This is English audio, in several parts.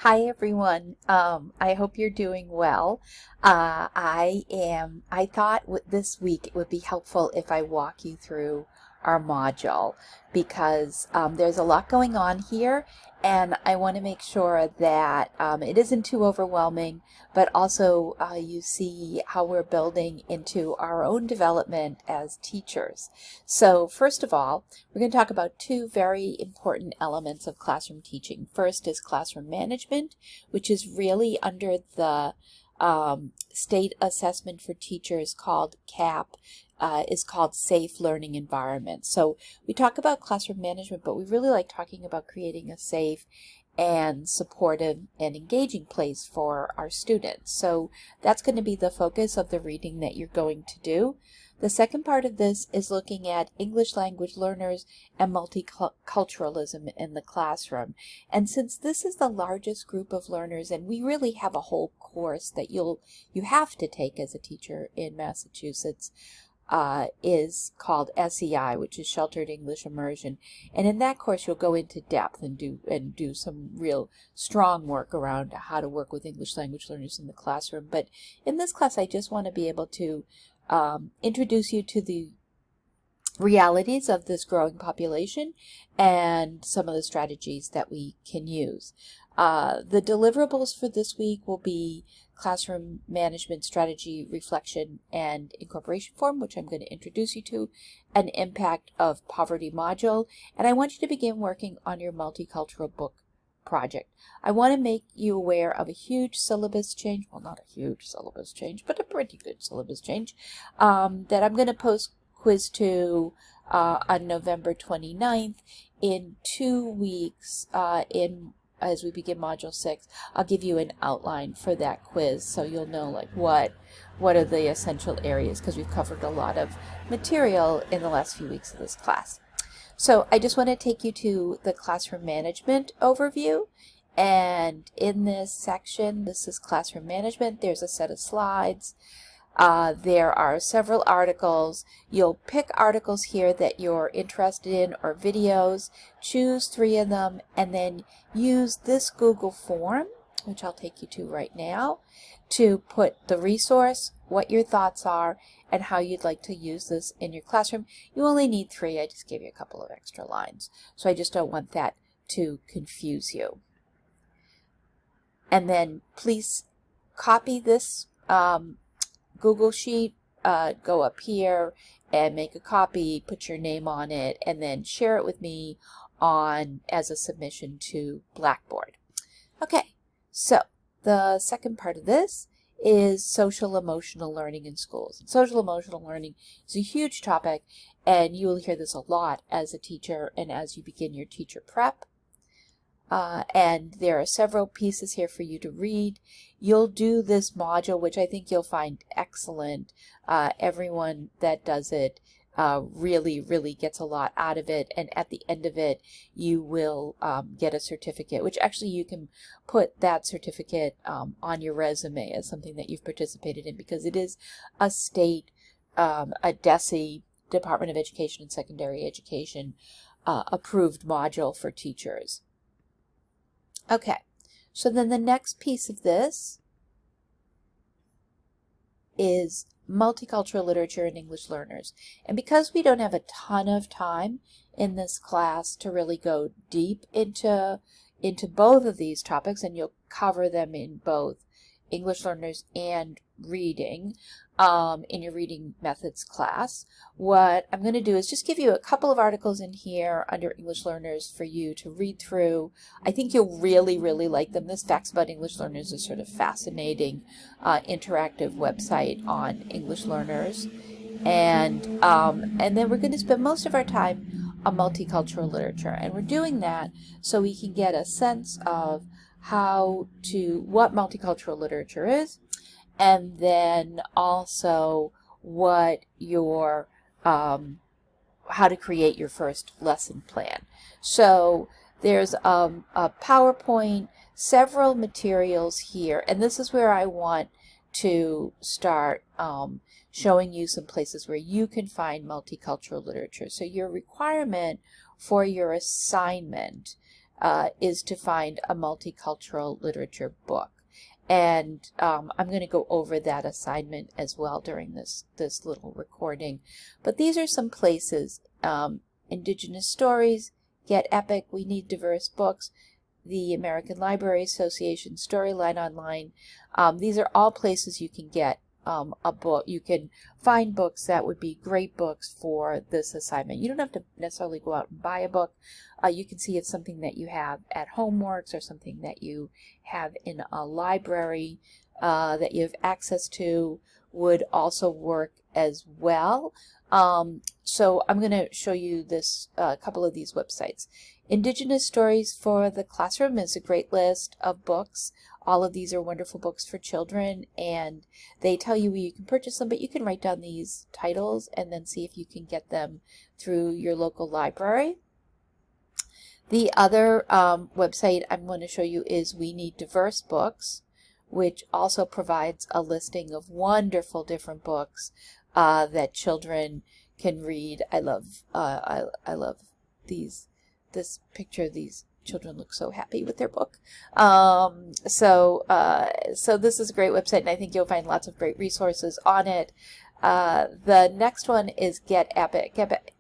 Hi everyone. I hope you're doing well. I thought this week it would be helpful if I walk you through our module because there's a lot going on here and I want to make sure that it isn't too overwhelming, but also you see how we're building into our own development as teachers. So first of all, we're going to talk about two very important elements of classroom teaching. First is classroom management, which is really under the state assessment for teachers called CAP, is called Safe Learning Environment. So we talk about classroom management, but we really like talking about creating a safe and supportive and engaging place for our students. So that's going to be the focus of the reading that you're going to do. The second part of this is looking at English language learners and multiculturalism in the classroom. And since this is the largest group of learners, and we really have a whole course that you have to take as a teacher in Massachusetts, is called SEI, which is Sheltered English Immersion. And in that course, you'll go into depth and do some real strong work around how to work with English language learners in the classroom. But in this class, I just want to be able to introduce you to the realities of this growing population and some of the strategies that we can use. The deliverables for this week will be classroom management strategy, reflection, and incorporation form, which I'm going to introduce you to, an impact of poverty module, and I want you to begin working on your multicultural book project. I want to make you aware of a huge syllabus change, well, not a huge syllabus change, but a pretty good syllabus change, that I'm going to post quiz to on November 29th. In 2 weeks, as we begin Module 6, I'll give you an outline for that quiz so you'll know like what are the essential areas, because we've covered a lot of material in the last few weeks of this class. So I just want to take you to the classroom management overview, and in this section, this is classroom management. There's a set of slides. There are several articles. You'll pick articles here that you're interested in or videos, choose 3 of them, and then use this Google form, which I'll take you to right now, to put the resource, what your thoughts are, and how you'd like to use this in your classroom. You only need 3. I just gave you a couple of extra lines. So I just don't want that to confuse you. And then please copy this Google Sheet, go up here and make a copy, put your name on it, and then share it with me as a submission to Blackboard. Okay, so the second part of this is social emotional learning in schools. And social emotional learning is a huge topic, and you will hear this a lot as a teacher and as you begin your teacher prep. And there are several pieces here for you to read. You'll do this module, which I think you'll find excellent. Everyone that does it really gets a lot out of it, and at the end of it you will get a certificate, which actually you can put that certificate on your resume as something that you've participated in, because it is a state, a DESE, Department of Education and Secondary Education approved module for teachers. Okay, so then the next piece of this is multicultural literature and English learners. And because we don't have a ton of time in this class to really go deep into both of these topics, and you'll cover them in both English learners and reading in your reading methods class, what I'm going to do is just give you a couple of articles in here under English learners for you to read through. I think you'll really like them. This Facts About English Learners is sort of fascinating interactive website on English learners, and then we're going to spend most of our time on multicultural literature, and we're doing that so we can get a sense of what multicultural literature is, and then also what your how to create your first lesson plan. So there's a PowerPoint, several materials here, and this is where I want to start showing you some places where you can find multicultural literature. So your requirement for your assignment is to find a multicultural literature book. And I'm going to go over that assignment as well during this little recording. But these are some places: Indigenous Stories, Get Epic, We Need Diverse Books, the American Library Association, Storyline Online. These are all places you can get a book. You can find books that would be great books for this assignment. You don't have to necessarily go out and buy a book. You can see if something that you have at home works, or something that you have in a library that you have access to would also work as well. So I'm going to show you this couple of these websites. Indigenous Stories for the Classroom is a great list of books. All of these are wonderful books for children, and they tell you where you can purchase them, but you can write down these titles and then see if you can get them through your local library. The other website I'm going to show you is We Need Diverse Books, which also provides a listing of wonderful different books that children can read. I love this picture. These children look so happy with their book. So this is a great website, and I think you'll find lots of great resources on it. The next one is Get Epic.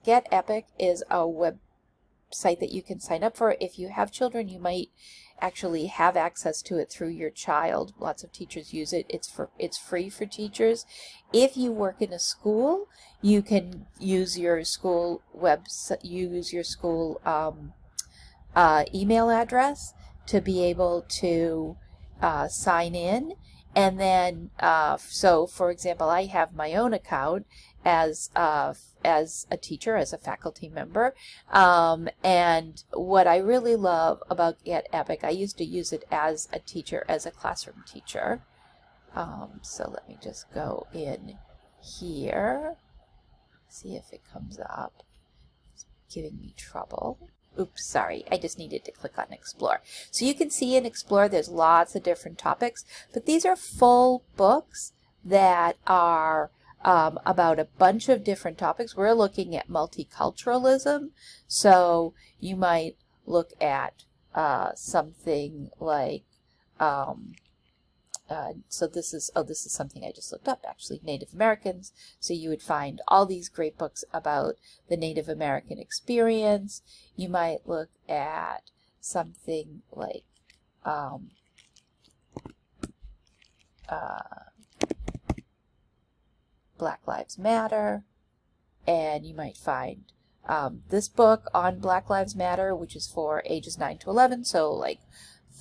Get Epic is a website that you can sign up for. If you have children, you might actually have access to it through your child. Lots of teachers use it. It's free for teachers. If you work in a school, you can use your school email address to be able to sign in. And then, so for example, I have my own account as a teacher, as a faculty member. And what I really love about Get Epic, I used to use it as a teacher, as a classroom teacher. So let me just go in here, see if it comes up. It's giving me trouble. Oops, sorry, I just needed to click on Explore. So you can see in Explore there's lots of different topics, but these are full books that are about a bunch of different topics. We're looking at multiculturalism, so you might look at something like, so this is something I just looked up, actually, Native Americans. So you would find all these great books about the Native American experience. You might look at something like Black Lives Matter, and you might find this book on Black Lives Matter, which is for ages 9 to 11, so like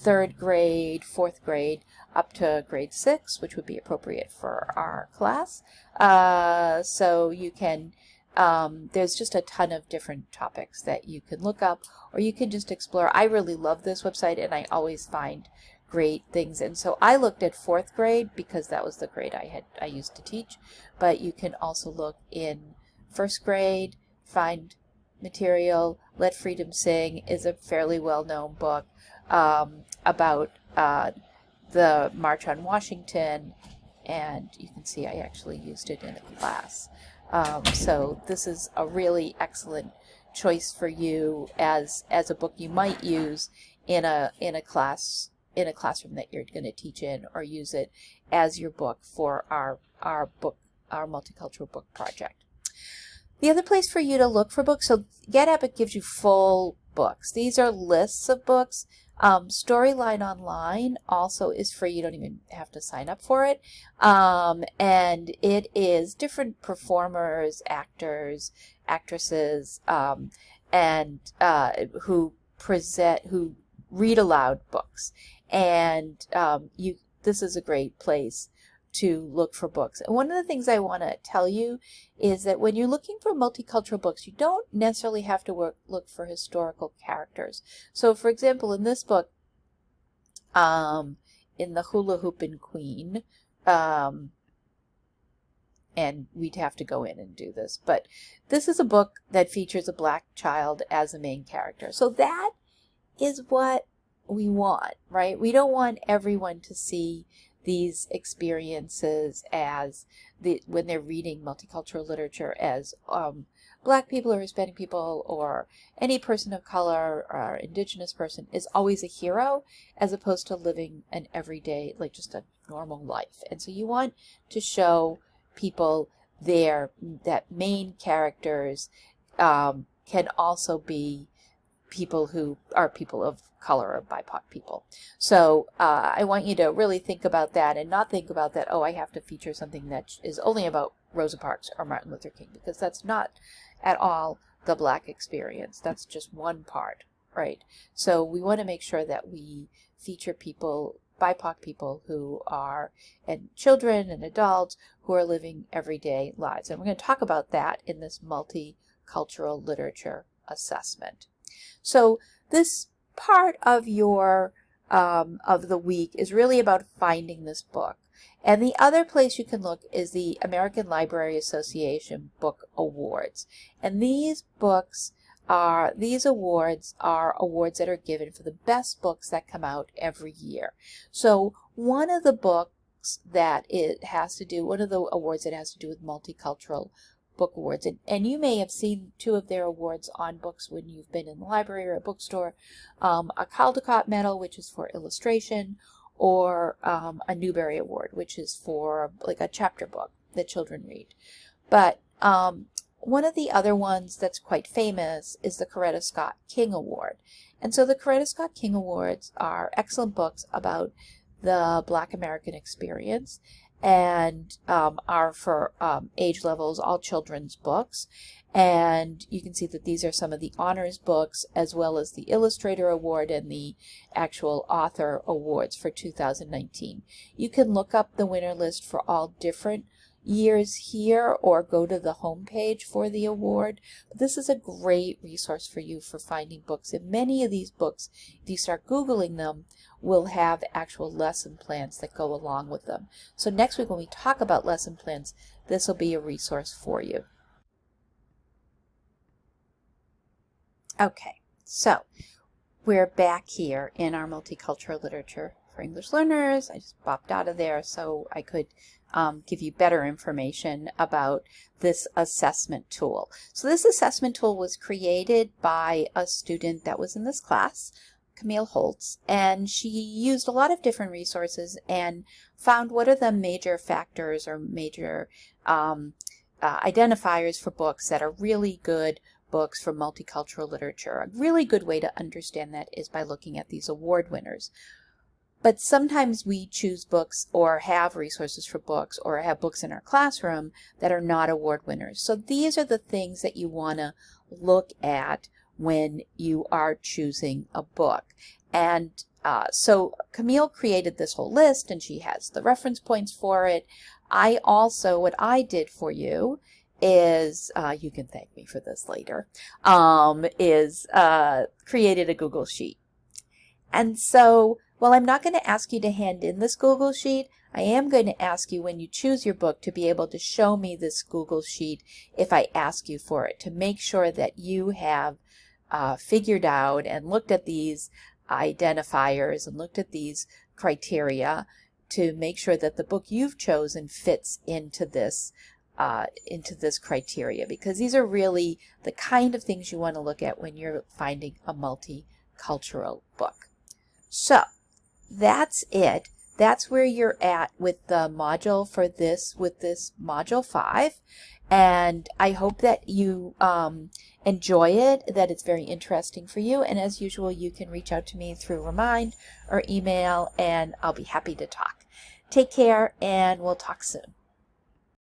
3rd grade, 4th grade, up to grade 6, which would be appropriate for our class. So you can, there's just a ton of different topics that you can look up, or you can just explore. I really love this website, and I always find great things. And so I looked at 4th grade because that was the grade I used to teach, but you can also look in 1st grade, find material. Let Freedom Sing is a fairly well-known book about the March on Washington, and you can see I actually used it in a class. So this is a really excellent choice for you as a book you might use in a classroom that you're going to teach in, or use it as your book for our multicultural book project. The other place for you to look for books, so Get Epic gives you full books. These are lists of books. Storyline Online also is free. You don't even have to sign up for it. And it is different performers, actors, actresses, and who read aloud books. And this is a great place to look for books. And one of the things I want to tell you is that when you're looking for multicultural books, you don't necessarily have to look for historical characters. So for example, in this book, in The Hula Hoopin' Queen, and we'd have to go in and do this, but this is a book that features a black child as a main character. So that is what we want, right? We don't want everyone to see these experiences as when they're reading multicultural literature as Black people or Hispanic people or any person of color or Indigenous person is always a hero, as opposed to living an everyday, like just a normal life. And so you want to show people that main characters can also be people who are people of color or BIPOC people. So I want you to really think about that and not think about that, oh, I have to feature something that is only about Rosa Parks or Martin Luther King, because that's not at all the Black experience. That's just one part, right? So we want to make sure that we feature people, BIPOC people who are, and children and adults who are living everyday lives. And we're going to talk about that in this multicultural literature assessment. So this part of your of the week is really about finding this book. And the other place you can look is the American Library Association Book Awards. And these awards are awards that are given for the best books that come out every year. So one of the awards that has to do with multicultural book awards, and you may have seen two of their awards on books when you've been in the library or a bookstore, a Caldecott Medal, which is for illustration, or a Newbery Award, which is for like a chapter book that children read. But one of the other ones that's quite famous is the Coretta Scott King Award. And so the Coretta Scott King Awards are excellent books about the Black American experience, and are for age levels, all children's books. And you can see that these are some of the honors books, as well as the Illustrator Award and the actual author awards for 2019. You can look up the winner list for all different years here, or go to the home page for the award. But this is a great resource for you for finding books, and many of these books, if you start Googling them, will have actual lesson plans that go along with them. So next week when we talk about lesson plans, this will be a resource for you. Okay, so we're back here in our multicultural literature for English learners. I just popped out of there so I could give you better information about this assessment tool. So this assessment tool was created by a student that was in this class, Camille Holtz, and she used a lot of different resources and found what are the major factors or major identifiers for books that are really good books for multicultural literature. A really good way to understand that is by looking at these award winners. But sometimes we choose books or have resources for books or have books in our classroom that are not award winners. So these are the things that you want to look at when you are choosing a book. And so Camille created this whole list, and she has the reference points for it. What I did for you is, you can thank me for this later, created a Google Sheet. And so while I'm not going to ask you to hand in this Google Sheet, I am going to ask you when you choose your book to be able to show me this Google Sheet if I ask you for it, to make sure that you have figured out and looked at these identifiers and looked at these criteria to make sure that the book you've chosen fits into this criteria, because these are really the kind of things you want to look at when you're finding a multicultural book. So that's it. That's where you're at with the module for this, with this module 5. And I hope that you enjoy it, that it's very interesting for you. And as usual, you can reach out to me through Remind or email, and I'll be happy to talk. Take care, and we'll talk soon.